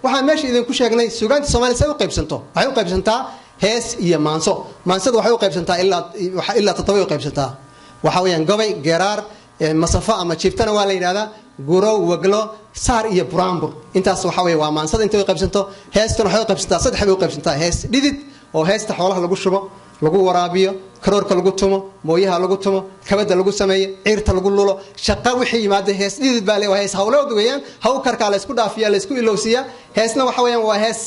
waxaan meesha idin ku sheegnay suugaanta Soomaaliya say u qaybsanto waxay u qaybsantaa hees iyo maanso maansadu waxay u qaybsantaa ilaa 7 u qaybsantaa waxa weeyaan gobay geeraar masafa ama jiiftana waa la yiraahdaa gurow waglo saar iyo buraanbur intaas waxa weey waa maansada inta u qaybsanto heestana waxay u qaybsantaa 3 u qaybsantaa hees dhidid oo heesta xoolaha lagu shubo lagu waraabiyo karoorka lagu tumo mooyaha lagu tumo kabada lagu sameeyo ciirta lagu lulo shaqa wixii yimaada hees dhidid baa leeyahay hees hawlowd weeyaan haw karka la isku dhaafiya la isku ilowsiya heesna waxa weeyaan waa hees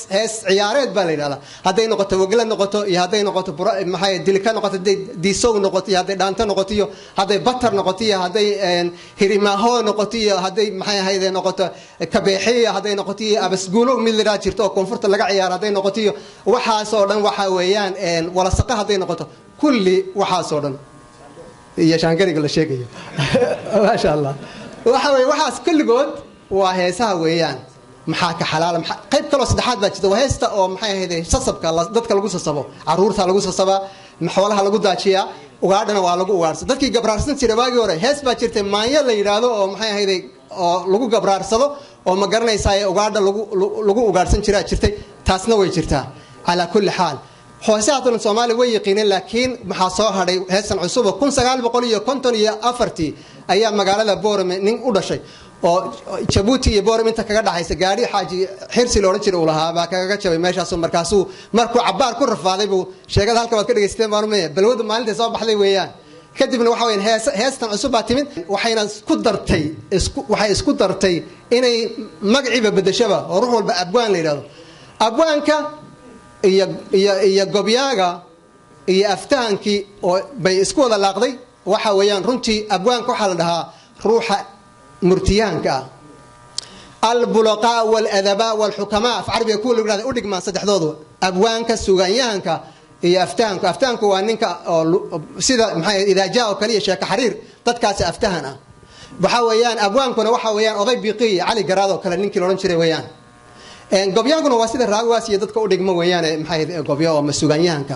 ciyaareed baa la yiraahdaa haday noqoto wagla noqoto iyo haday noqoto maxay dilka noqoto diisow noqoto iyo haday dhaanta noqoto iyo haday batar noqoto iyo haday hirimaaho noqoto iyo haday maxay ahayd noqoto kabeexiya haday noqoto iyo abasguulo mid la jirto oo koonfurta laga ciyaar haday noqoto iyo waxaas oo dhan waxa weeyaan wala saqa haday noqoto kulli waxaas oo dhan iyo shaangariga la sheegayo ma sha Allah waxa weey waxaas kulligood waa heesaha weeyaan maxaa ka xalaal qayb kale oo saddexaad baa jirta waa heesta oo maxay ahayd sasabka dadka lagu sasabo caruurta lagu sasaba xoolaha lagu daajiya ugaadhana waa lagu ugaarsan dadkii gabraarsan jiray waagii hore hees baa jirtay maanya la yiraahdo oo maxay ahayd oo lagu gabraarsado oo ma garanaysaa ugaadha lagu ugaarsan jiray jirtay taasna way jirtaa ala kulli xaal hoosaaduna Soomaali way yaqiineen laakiin maxaa soo hadhay heesan cusub 1954 ayaa magaalada Boorame nin u dhashay oo Djibouti iyo Boorame inta kaga dhaxaysa gaari xaaji xirsi loo jiray ulahaa baa kaga jabay meeshaas markaasuu markuu cabaar ku rafaaday buu sheegada halka waad ka dhageysteen Boorame balwada maalinta soo baxday weeyaan kadibna waxa weeyaan heestan cusub baa timid waxayna isku dartay inay magaciiba bedeshaba oo ruux walba abwaan la yiraahdo abwaanka iyo gobyaaga iyo aftaankii oo bay isku wada laaqday waxa weeyaan runtii abwaanka waxa la dhahaa ruuxa murtiyaanka albulaqa wal adaba wal hukama af arabiga ku lagu u dhigmaan saddexdoodu abwaanka suugaanyahanka iyo aftaanku waa ninka sida maxay idaaja oo kaliya sheeka xariir dadkaas aftahan ah waxa weeyaan abwaankuna waxa weeyaan oday biqi cali garaado kale ninkii loo jiray weeyaan gobyaankuna waa sida raagwaas iyo dadka u dhigmo weeyaan maxay gobyo oo masuugaanyahanka